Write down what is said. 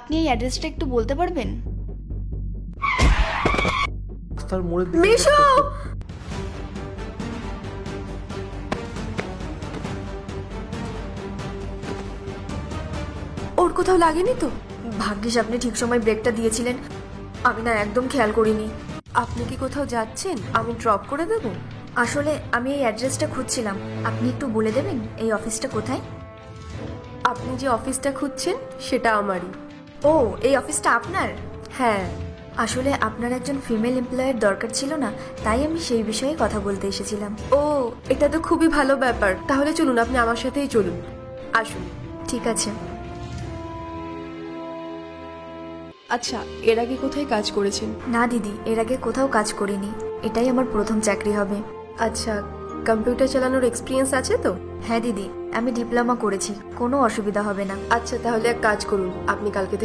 আপনি এই অ্যাড্রেসটা একটু বলতে পারবেন? রাস্তার মোড়ের দিকে মিশু! ওর কোথাও লাগেনি তো? ভাগ্যিস আপনি ঠিক সময় ব্রেকটা দিয়েছিলেন, আমি না একদম খেয়াল করিনি। আপনি কি কোথাও যাচ্ছেন? আমি ড্রপ করে দেব? আসলে আমি এই অ্যাড্রেসটা খুঁজছিলাম, আপনি একটু বলে দেবেন এই অফিসটা কোথায়? আপনি যে অফিসটা খুঁজছেন সেটা আমারই। ও, এই অফিসটা আপনার? হ্যাঁ। আসলে আপনার একজন ফিমেল এমপ্লয়ের দরকার ছিল না, তাই আমি সেই বিষয়ে কথা বলতে এসেছিলাম। ও, এটা তো খুবই ভালো ব্যাপার। তাহলে চলুন, আপনি আমার সাথেই চলুন, আসুন। ঠিক আছে। আচ্ছা, এর আগে কোথায় কাজ করেছেন? না দিদি, এর আগে কোথাও কাজ করিনি, এটাই আমার প্রথম চাকরি হবে। আচ্ছা, কম্পিউটার চালানোর এক্সপিরিয়েন্স আছে তো? হ্যাঁ দিদি, আমি ডিপ্লোমা করেছি, কোনো অসুবিধা হবে না। আচ্ছা, তাহলে এক কাজ করুন, আপনি কালকে থেকে